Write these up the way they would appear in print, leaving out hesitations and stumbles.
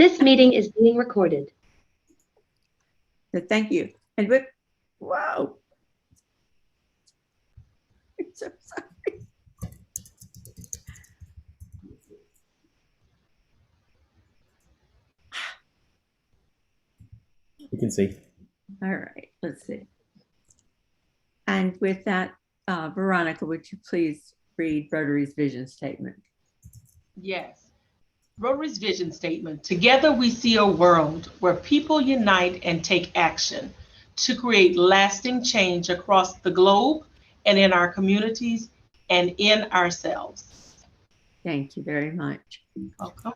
This meeting is being recorded. So thank you. And with, whoa. I'm so sorry. You can see. All right, let's see. And with that, Veronica, would you please read Rotary's vision statement? Yes. Rotary's vision statement. Together we see a world where people unite and take action to create lasting change across the globe and in our communities and in ourselves. Thank you very much. Welcome.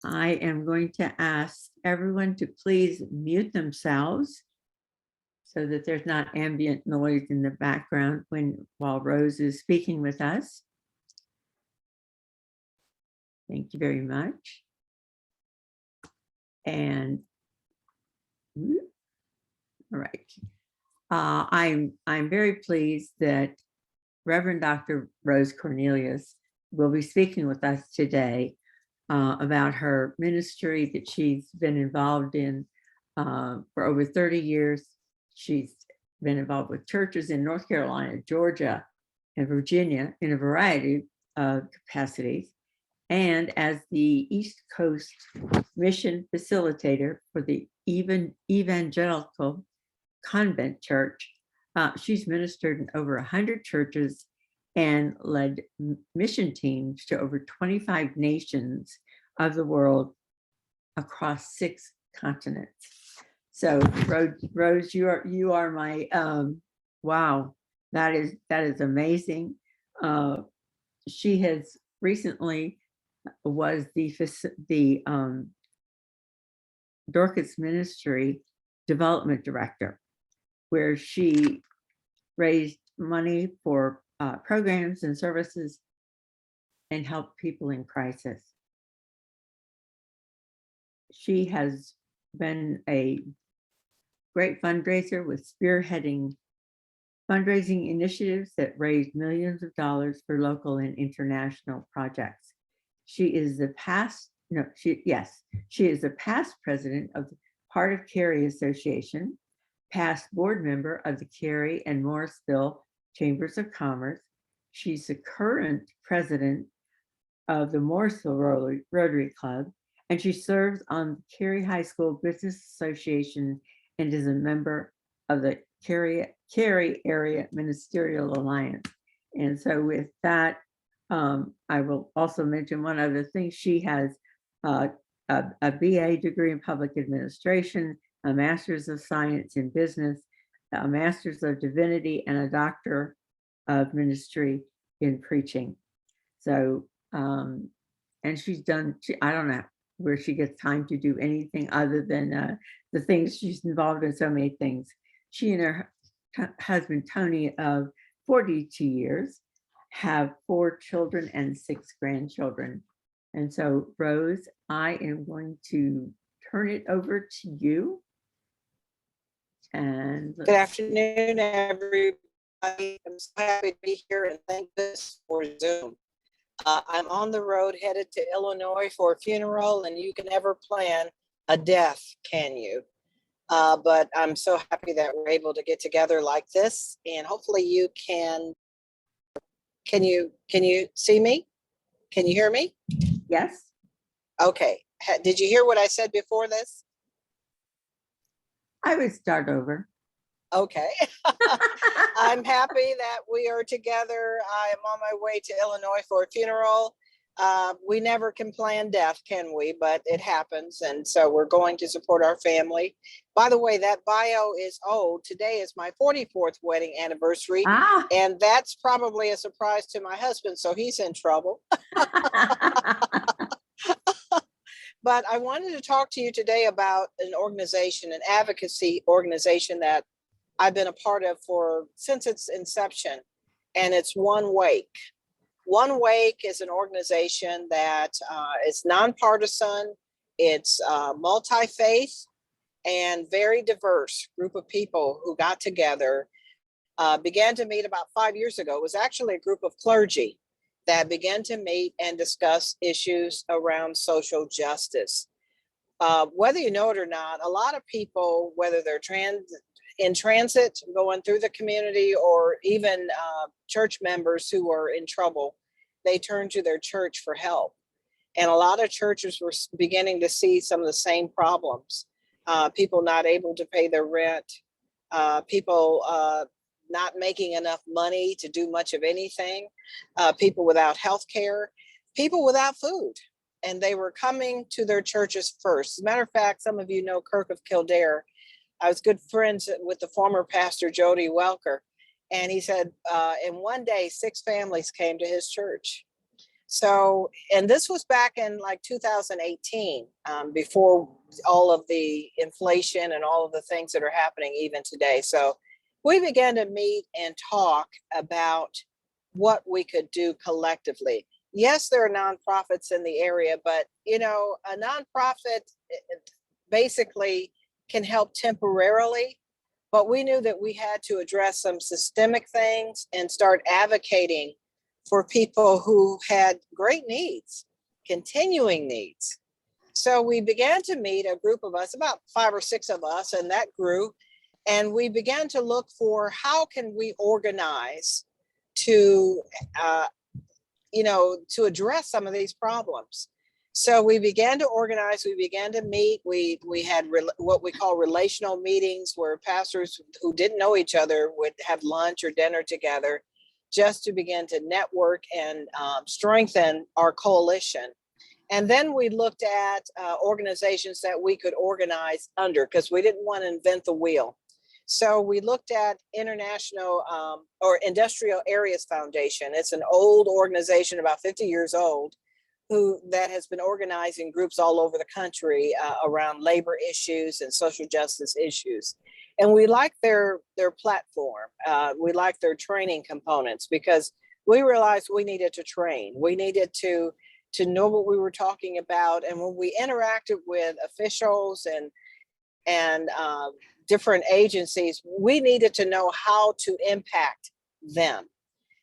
I am going to ask everyone to please mute themselves so that there's not ambient noise in the background while Rose is speaking with us. Thank you very much. And all right. I'm very pleased that Reverend Dr. Rose Cornelius will be speaking with us today about her ministry that she's been involved in for over 30 years. She's been involved with churches in North Carolina, Georgia, and Virginia in a variety of capacities. And as the East Coast mission facilitator for the Evangelical Convent Church, she's ministered in over 100 churches and led mission teams to over 25 nations of the world across 6 continents. So Rose, you are my wow, that is amazing. She has recently was the Dorcas Ministry Development Director, where she raised money for programs and services and helped people in crisis. She has been a great fundraiser with spearheading fundraising initiatives that raised millions of dollars for local and international projects. She is the past president of the Heart of Cary Association, past board member of the Cary and Morrisville Chambers of Commerce. She's the current president of the Morrisville Rotary Club, and she serves on the Cary High School Business Association and is a member of the Cary Area Ministerial Alliance. And so with that, I will also mention one other thing. She has a BA degree in public administration, a master's of science in business, a master's of divinity, and a doctor of ministry in preaching. So, and she's done, I don't know where she gets time to do anything other than the things she's involved in, so many things. She and her husband, Tony, of 42 years, have 4 children and 6 grandchildren. And so, Rose, I am going to turn it over to you. And good afternoon, everybody. I'm so happy to be here and thank this for Zoom. I'm on the road headed to Illinois for a funeral, and you can never plan a death, can you? But I'm so happy that we're able to get together like this, and hopefully you can you see me? Can you hear me? yes. Okay. Did you hear what I said before this? I would start over. Okay. I'm happy that we are together. I am on my way to Illinois for a funeral. We never can plan death, can we? But it happens. And so we're going to support our family. By the way, that bio is old. Today is my 44th wedding anniversary. And that's probably a surprise to my husband. So he's in trouble. But I wanted to talk to you today about an organization, an advocacy organization that I've been a part of since its inception, and it's One Wake. One Wake is an organization that is nonpartisan, it's multi-faith and very diverse group of people who got together, began to meet about 5 years ago. It was actually a group of clergy that began to meet and discuss issues around social justice. Whether you know it or not, a lot of people, whether they're in transit going through the community, or even church members who are in trouble, they turn to their church for help. And a lot of churches were beginning to see some of the same problems. People not able to pay their rent, people not making enough money to do much of anything, people without health care, people without food. And they were coming to their churches first. As a matter of fact, some of you know Kirk of Kildare. I was good friends with the former pastor, Jody Welker. And he said, in one day, 6 families came to his church. So, and this was back in like 2018, before all of the inflation and all of the things that are happening even today. So we began to meet and talk about what we could do collectively. Yes, there are nonprofits in the area, but you know, a nonprofit basically can help temporarily, but we knew that we had to address some systemic things and start advocating for people who had great needs, continuing needs. So we began to meet, a group of us, about 5 or 6 of us, and that grew. And we began to look for how can we organize to, to address some of these problems. So we began to organize, we began to meet. We had what we call relational meetings, where pastors who didn't know each other would have lunch or dinner together, just to begin to network and strengthen our coalition. And then we looked at organizations that we could organize under, because we didn't want to invent the wheel. So we looked at International or Industrial Areas Foundation. It's an old organization, about 50 years old, that has been organizing groups all over the country around labor issues and social justice issues. And we like their platform. We like their training components, because we realized we needed to train. We needed to know what we were talking about. And when we interacted with officials and different agencies, we needed to know how to impact them.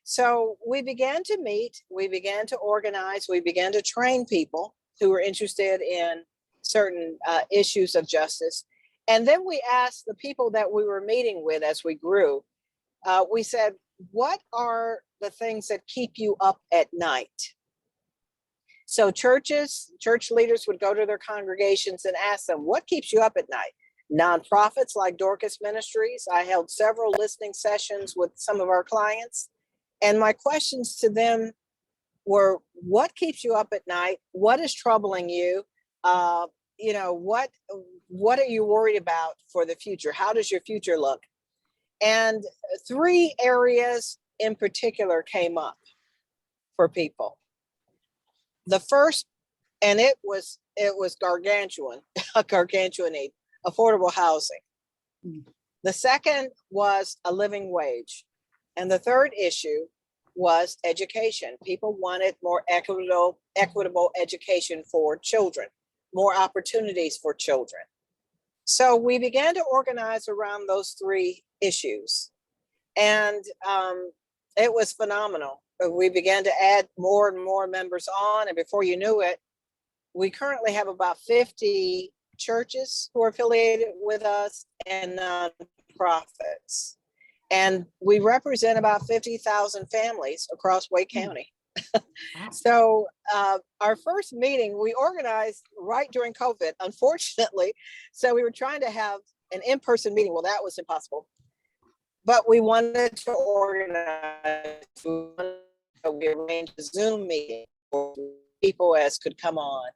So we began to meet, we began to organize, we began to train people who were interested in certain issues of justice. And then we asked the people that we were meeting with as we grew, we said, what are the things that keep you up at night? So church leaders would go to their congregations and ask them, what keeps you up at night? Nonprofits like Dorcas Ministries, I held several listening sessions with some of our clients. And my questions to them were, what keeps you up at night? What is troubling you? What are you worried about for the future? How does your future look? And 3 areas in particular came up for people. The first, and it was gargantuan, a gargantuan need, affordable housing. The second was a living wage. And the third issue was education. People wanted more equitable education for children, more opportunities for children. So we began to organize around those 3 issues. And it was phenomenal. We began to add more and more members on. And before you knew it, we currently have about 50 churches who are affiliated with us and nonprofits. And we represent about 50,000 families across Wake County. Wow. So our first meeting, we organized right during COVID, unfortunately. So we were trying to have an in-person meeting. Well, that was impossible. But we wanted to organize. We arranged a Zoom meeting for people as could come on.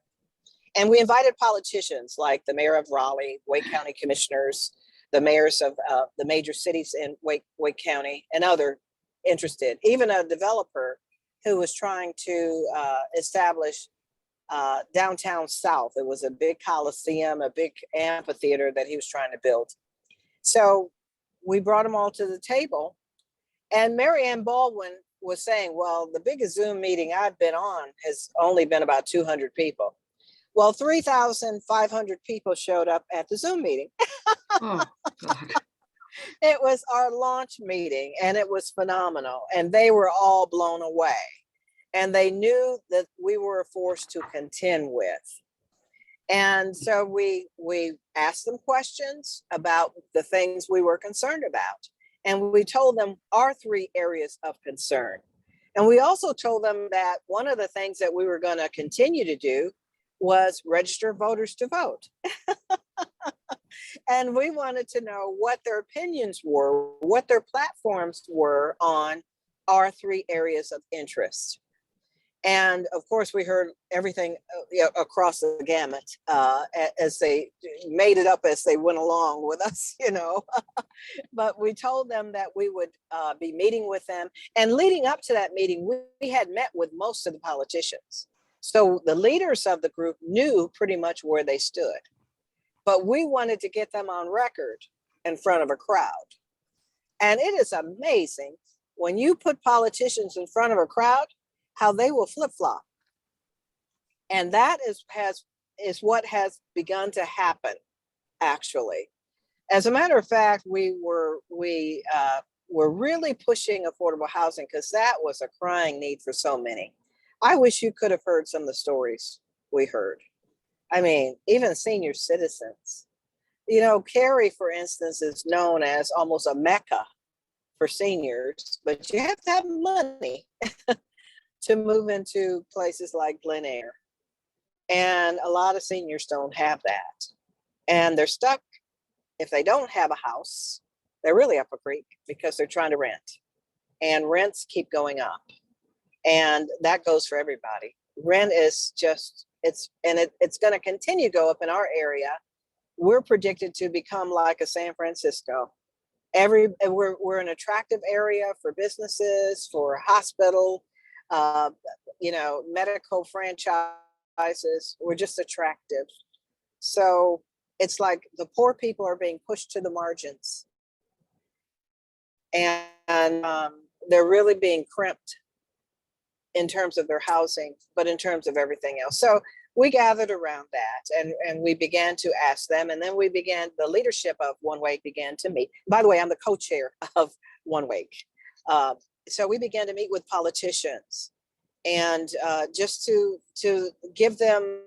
And we invited politicians like the mayor of Raleigh, Wake County commissioners, the mayors of the major cities in Wake County, and other interested, even a developer who was trying to establish downtown South. It was a big coliseum, a big amphitheater that he was trying to build. So we brought them all to the table. And Mary Ann Baldwin was saying, well, the biggest Zoom meeting I've been on has only been about 200 people. Well, 3,500 people showed up at the Zoom meeting. Oh, God. It was our launch meeting, and it was phenomenal. And they were all blown away. And they knew that we were a force to contend with. And so we asked them questions about the things we were concerned about. And we told them our 3 areas of concern. And we also told them that one of the things that we were going to continue to do was register voters to vote. And we wanted to know what their opinions were, what their platforms were on our 3 areas of interest. And of course, we heard everything across the gamut as they made it up as they went along with us, But we told them that we would be meeting with them. And leading up to that meeting, we had met with most of the politicians. So the leaders of the group knew pretty much where they stood. But we wanted to get them on record in front of a crowd. And it is amazing when you put politicians in front of a crowd, how they will flip-flop. And that is what has begun to happen, actually. As a matter of fact, we were really pushing affordable housing because that was a crying need for so many. I wish you could have heard some of the stories we heard. I mean, even senior citizens. Cary, for instance, is known as almost a mecca for seniors, but you have to have money to move into places like Glen Eyre. And a lot of seniors don't have that. And they're stuck. If they don't have a house, they're really up a creek because they're trying to rent. And rents keep going up. And that goes for everybody. Rent is just, it's going to continue to go up in our area. We're predicted to become like a San Francisco. We're an attractive area for businesses, for hospital, medical franchises. We're just attractive. So it's like the poor people are being pushed to the margins, and they're really being crimped in terms of their housing, but in terms of everything else. So we gathered around that and we began to ask them. And then the leadership of One Wake began to meet. By the way, I'm the co-chair of One Wake. So we began to meet with politicians and just to give them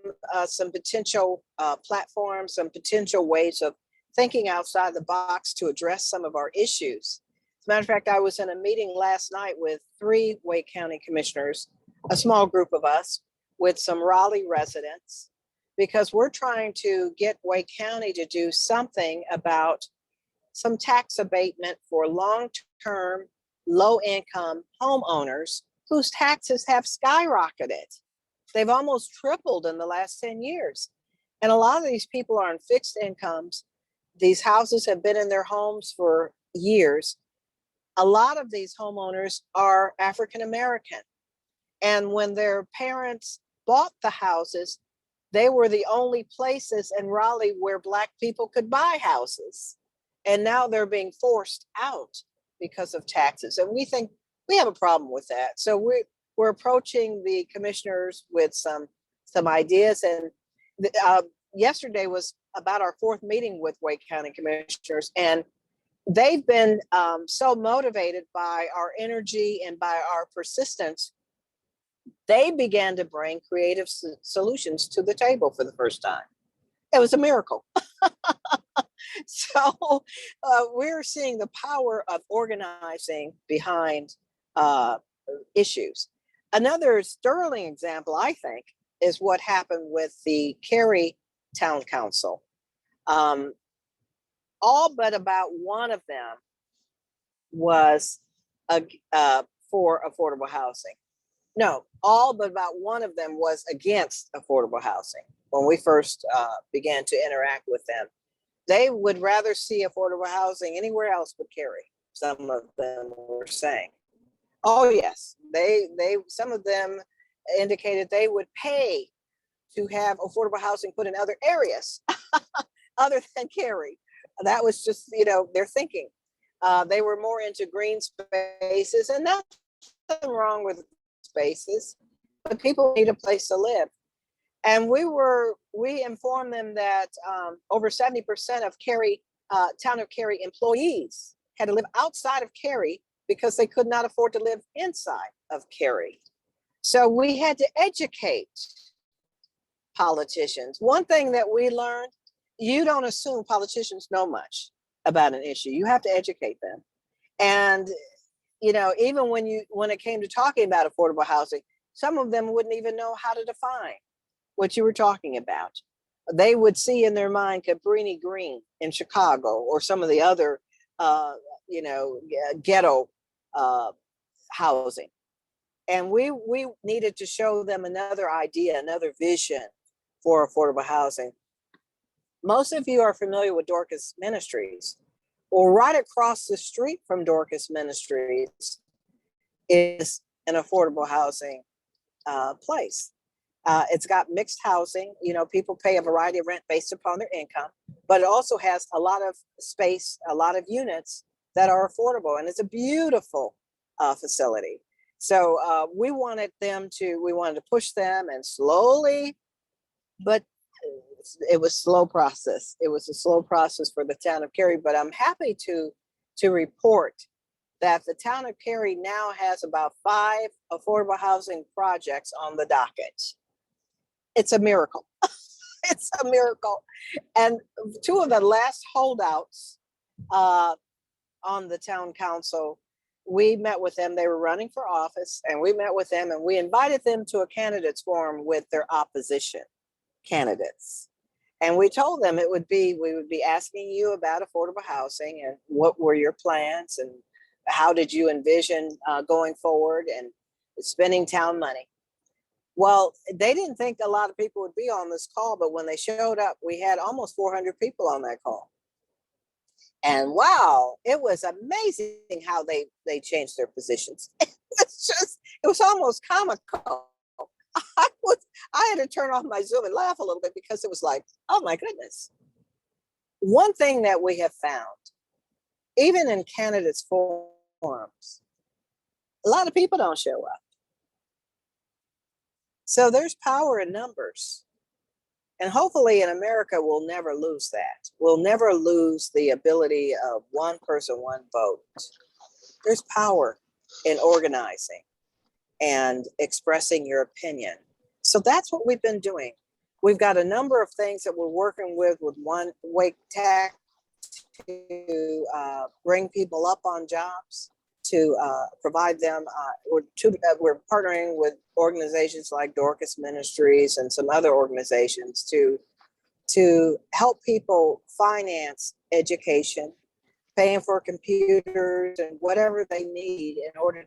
some potential platforms, some potential ways of thinking outside the box to address some of our issues. As a matter of fact, I was in a meeting last night with 3 Wake County commissioners, a small group of us, with some Raleigh residents, because we're trying to get Wake County to do something about some tax abatement for long-term, low-income homeowners whose taxes have skyrocketed. They've almost tripled in the last 10 years. And a lot of these people are on fixed incomes. These houses have been in their homes for years. A lot of these homeowners are African American. And when their parents bought the houses, they were the only places in Raleigh where Black people could buy houses. And now they're being forced out because of taxes. And we think we have a problem with that. So we're approaching the commissioners with some ideas. And yesterday was about our 4th meeting with Wake County commissioners. And they've been so motivated by our energy and by our persistence. They began to bring creative solutions to the table for the first time. It was a miracle. So we're seeing the power of organizing behind issues. Another sterling example, I think, is what happened with the Cary Town Council. All but about one of them was for affordable housing. No, all but about one of them was against affordable housing when we first began to interact with them. They would rather see affordable housing anywhere else but Cary, some of them were saying. Oh, yes, some of them indicated they would pay to have affordable housing put in other areas other than Cary. That was just, their thinking. They were more into green spaces, and nothing wrong with spaces, but people need a place to live. And we informed them that over 70% of Cary, town of Cary employees had to live outside of Cary because they could not afford to live inside of Cary. So we had to educate politicians. One thing that we learned, you don't assume politicians know much about an issue. You have to educate them. And, you know, even when it came to talking about affordable housing, some of them wouldn't even know how to define what you were talking about. They would see in their mind Cabrini Green in Chicago or some of the other, ghetto housing. And we needed to show them another idea, another vision for affordable housing. Most of you are familiar with Dorcas Ministries. Well, right across the street from Dorcas Ministries is an affordable housing place. It's got mixed housing. You know, people pay a variety of rent based upon their income, but it also has a lot of space, a lot of units that are affordable, and it's a beautiful facility. So we wanted to push them, and slowly, but it was slow process. It was a slow process for the town of Cary, but I'm happy to report that the town of Cary now has about 5 affordable housing projects on the docket. It's a miracle. It's a miracle. And 2 of the last holdouts on the town council, we met with them. They were running for office, and we met with them, and we invited them to a candidates forum with their opposition candidates. And we told them we would be asking you about affordable housing and what were your plans and how did you envision going forward and spending town money. Well, they didn't think a lot of people would be on this call, but when they showed up, we had almost 400 people on that call. And wow, it was amazing how they changed their positions. It was almost comical. I had to turn off my Zoom and laugh a little bit because it was like, oh my goodness. One thing that we have found, even in candidates forums, a lot of people don't show up. So there's power in numbers. And hopefully in America, we'll never lose that. We'll never lose the ability of one person, one vote. There's power in organizing and expressing your opinion. So that's what we've been doing. We've got a number of things that we're working with One Wake Tech to bring people up on jobs, to provide them. We're partnering with organizations like Dorcas Ministries and some other organizations to help people finance education, paying for computers and whatever they need in order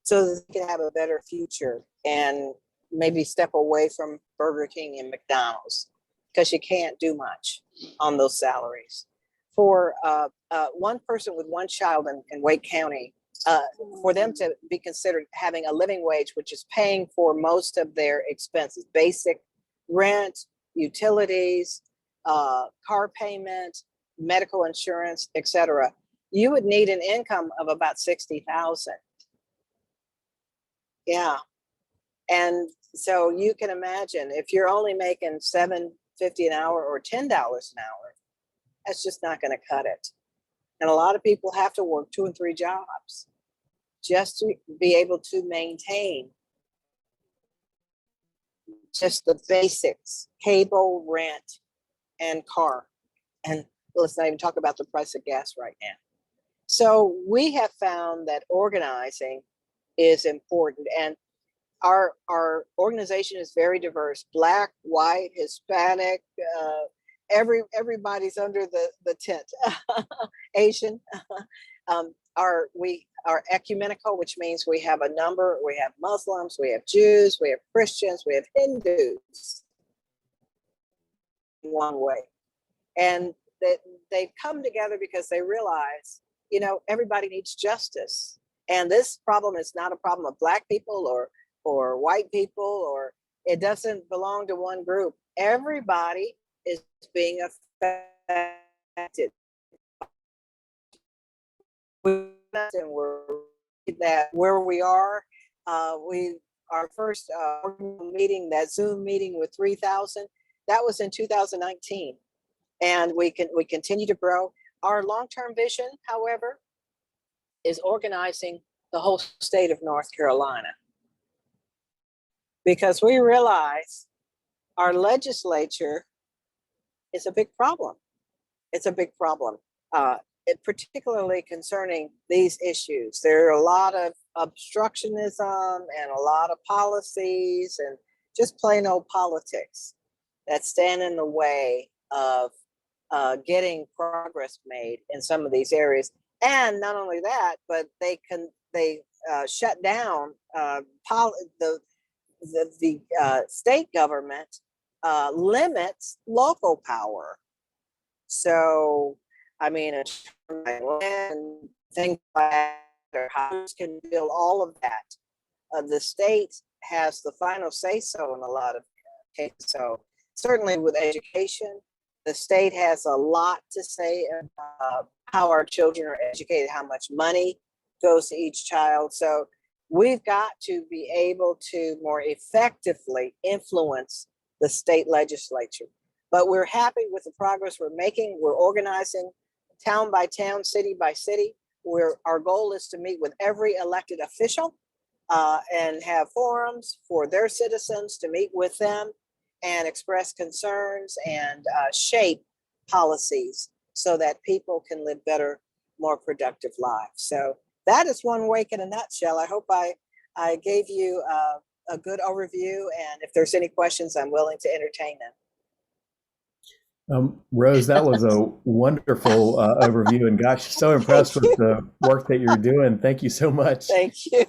so that they can have a better future and maybe step away from Burger King and McDonald's, because you can't do much on those salaries. For one person with one child in Wake County, for them to be considered having a living wage, which is paying for most of their expenses, basic rent, utilities, car payment, medical insurance, etc., you would need an income of about $60,000. Yeah. And so you can imagine if you're only making $7.50 an hour or $10 an hour, that's just not going to cut it. And a lot of people have to work 2 and 3 jobs just to be able to maintain just the basics, cable, rent, and car. And let's not even talk about the price of gas right now. So we have found that organizing is important. And our organization is very diverse: Black, white, Hispanic, everybody's under the tent. Asian. We are ecumenical, which means we have Muslims, we have Jews, we have Christians, we have Hindus one way. And that they've come together because they realize, everybody needs justice. And this problem is not a problem of Black people or white people, or it doesn't belong to one group. Everybody is being affected. And we're that where we are. Our first meeting, that Zoom meeting with 3,000, that was in 2019, and we continue to grow. Our long-term vision, however, is organizing the whole state of North Carolina, because we realize our legislature is a big problem. It's a big problem, particularly concerning these issues. There are a lot of obstructionism and a lot of policies and just plain old politics that stand in the way of getting progress made in some of these areas. And not only that, but they shut down the state government limits local power. So, I mean, land, things like that, or houses can build all of that. The state has the final say so in a lot of cases. So, certainly with education, the state has a lot to say about how our children are educated, how much money goes to each child. So, we've got to be able to more effectively influence the state legislature. But we're happy with the progress we're making. We're organizing town by town, city by city. Our goal is to meet with every elected official and have forums for their citizens to meet with them and express concerns and shape policies so that people can live better, more productive lives. So that is One Wake in a nutshell. I hope I gave you a good overview, and if there's any questions, I'm willing to entertain them. Rose, that was a wonderful overview, and gosh, so impressed with the work that you're doing. Thank you so much. Thank you.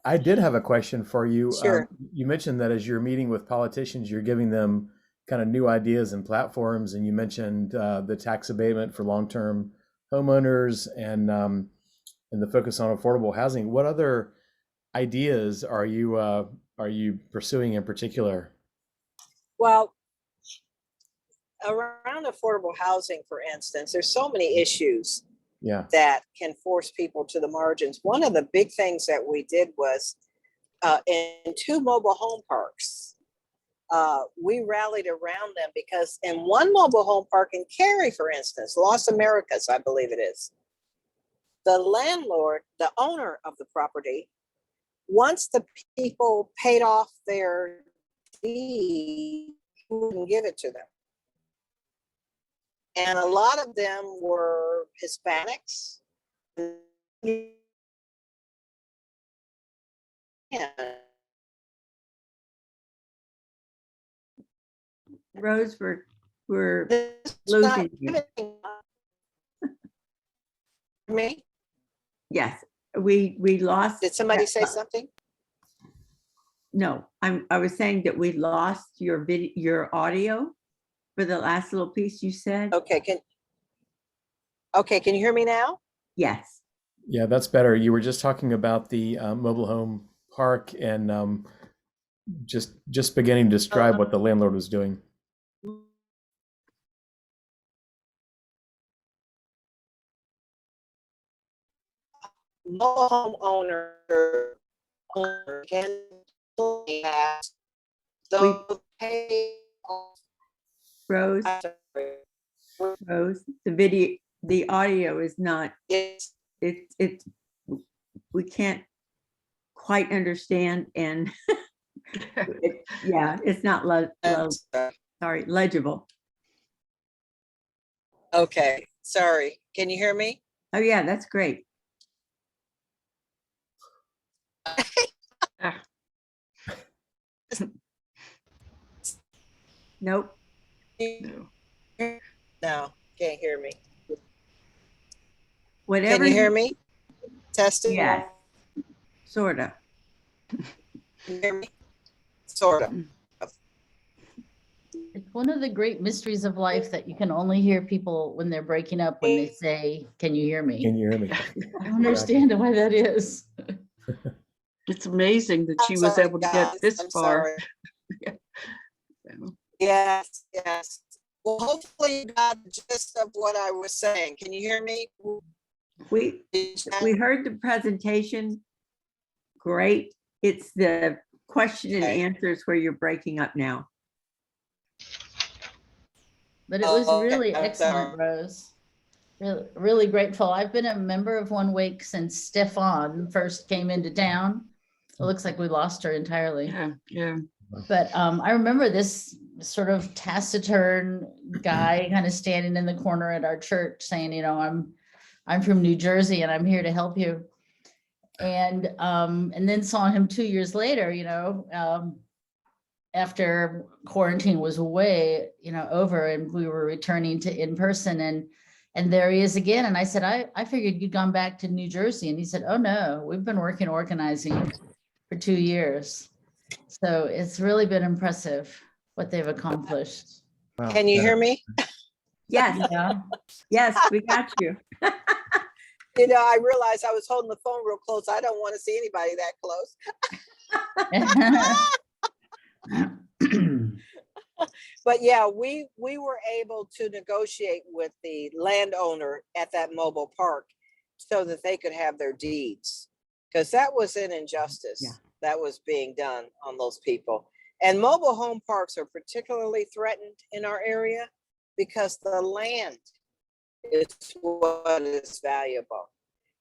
I did have a question for you. Sure. You mentioned that as you're meeting with politicians, you're giving them kind of new ideas and platforms, and you mentioned the tax abatement for long-term homeowners and the focus on affordable housing. What other ideas are you pursuing in particular? Well, around affordable housing, for instance, there's so many issues that can force people to the margins. One of the big things that we did was in 2 mobile home parks, we rallied around them because in one mobile home park in Cary, for instance, Los Americas, I believe it is, the landlord, the owner of the property, once the people paid off their deed, he wouldn't give it to them. And a lot of them were Hispanics. Rose, we're losing you. Me? Yes, we lost. Did somebody say something? No, I was saying that we lost your audio for the last little piece you said. Okay, can you hear me now? Yes. Yeah, that's better. You were just talking about the mobile home park and just beginning to describe what the landlord was doing. Mobile home owner can have pay off. Rose, the audio is not, It's we can't quite understand, and it's not legible. Okay, sorry. Can you hear me? Oh yeah, that's great. Nope. No, can't hear me. Whatever. Can you hear me? Testing. Yes. Sorta. Can you hear me? Sort of. It's one of the great mysteries of life that you can only hear people when they're breaking up when they say, "Can you hear me?" Can you hear me? I don't understand why that is. It's amazing that she was able to get this far. Yes, yes. Well, hopefully you got the gist of what I was saying. Can you hear me? We heard the presentation. Great. It's the question and answers where you're breaking up now. But it was really I'm excellent, sorry. Rose. Really, really grateful. I've been a member of One Wake since Stefan first came into town. It looks like we lost her entirely. Yeah. But I remember this sort of taciturn guy kind of standing in the corner at our church saying, I'm from New Jersey and I'm here to help you. And then saw him 2 years later, after quarantine was way, over and we were returning to in person, and there he is again. And I said, I figured you'd gone back to New Jersey. And he said, oh no, we've been organizing for 2 years. So it's really been impressive what they've accomplished. Wow. Can you hear me? Yes, Yeah. yes, we got you. I realized I was holding the phone real close. I don't want to see anybody that close. But yeah, we were able to negotiate with the landowner at that mobile park so that they could have their deeds, because that was an injustice that was being done on those people. And mobile home parks are particularly threatened in our area because the land is what is valuable.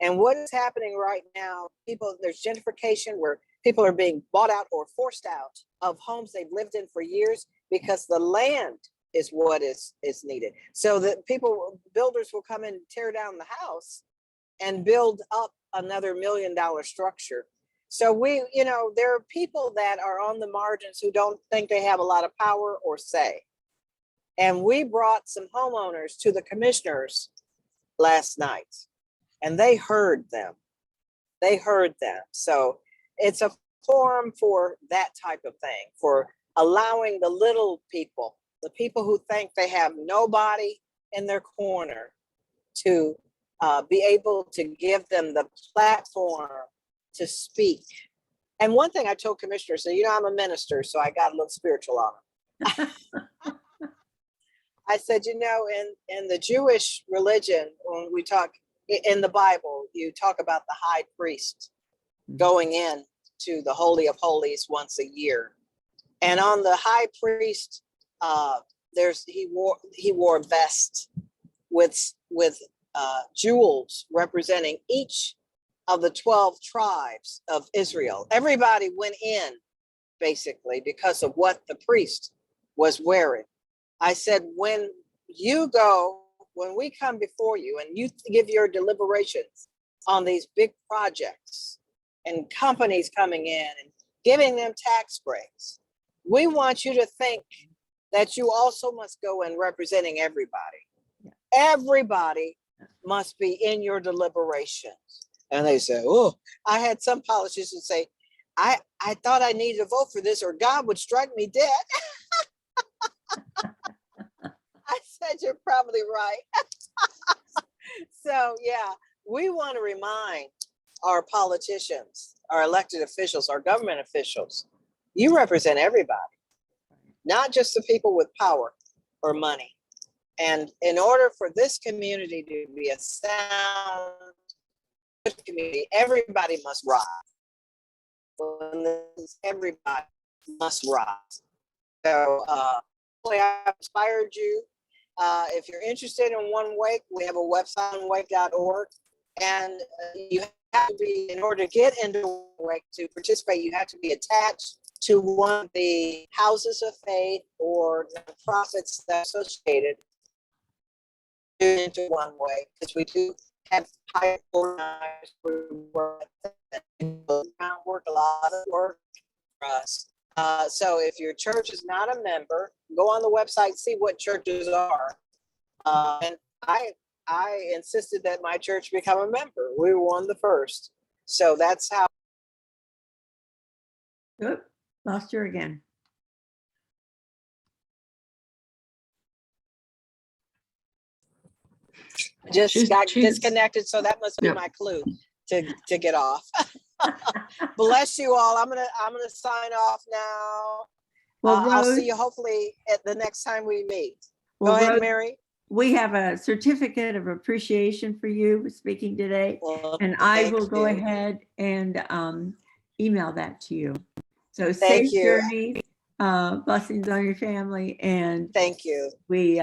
And what is happening right now, there's gentrification where people are being bought out or forced out of homes they've lived in for years because the land is what is needed. So that builders will come in and tear down the house and build up another $1 million structure. So there are people that are on the margins who don't think they have a lot of power or say. And we brought some homeowners to the commissioners last night, and they heard them. So it's a forum for that type of thing, for allowing the little people, the people who think they have nobody in their corner, to be able to give them the platform to speak. And one thing I told commissioners, I'm a minister, so I got a little spiritual on them. I said, in the Jewish religion, when we talk in the Bible, you talk about the high priest going in to the Holy of Holies once a year. And on the high priest, he wore a vest with jewels representing each of the 12 tribes of Israel. Everybody went in basically because of what the priest was wearing. I said, when we come before you and you give your deliberations on these big projects and companies coming in and giving them tax breaks, we want you to think that you also must go in representing everybody. Everybody must be in your deliberations. And they say, oh, I had some politicians say, I thought I needed to vote for this or God would strike me dead. I said, you're probably right. So yeah, we want to remind our politicians, our elected officials, our government officials, you represent everybody, not just the people with power or money. And in order for this community to be a sound community, everybody must rise. Everybody must rise. So hopefully I inspired you. If you're interested in One Wake, we have a website, onewake.org. And you have to be, in order to get into One Wake to participate, you have to be attached to one of the houses of faith or nonprofits that are associated into One Wake, because we do have high organized work, groundwork, a lot of work for us. So if your church is not a member, go on the website, see what churches are. And I insisted that my church become a member. We were one of the first. So that's how. Oop, lost her again. Just got she's- disconnected, so that must be Yep. my clue to get off. Bless you all. I'm gonna sign off now. Well, I'll Rose, see you hopefully at the next time we meet. well, Go ahead, Rose, Mary. we have a certificate of appreciation for you for speaking today, Well, and I thank will go you. ahead and email that to you. So Thank safe you. journey, blessings on your family, and Thank you. we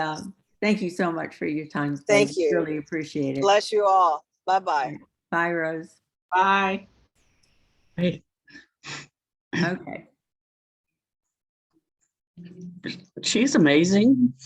thank you so much for your time today. Thank We you. really appreciate it. Bless you all. Bye-bye. Bye, Rose. Bye. Hey. Okay. She's amazing.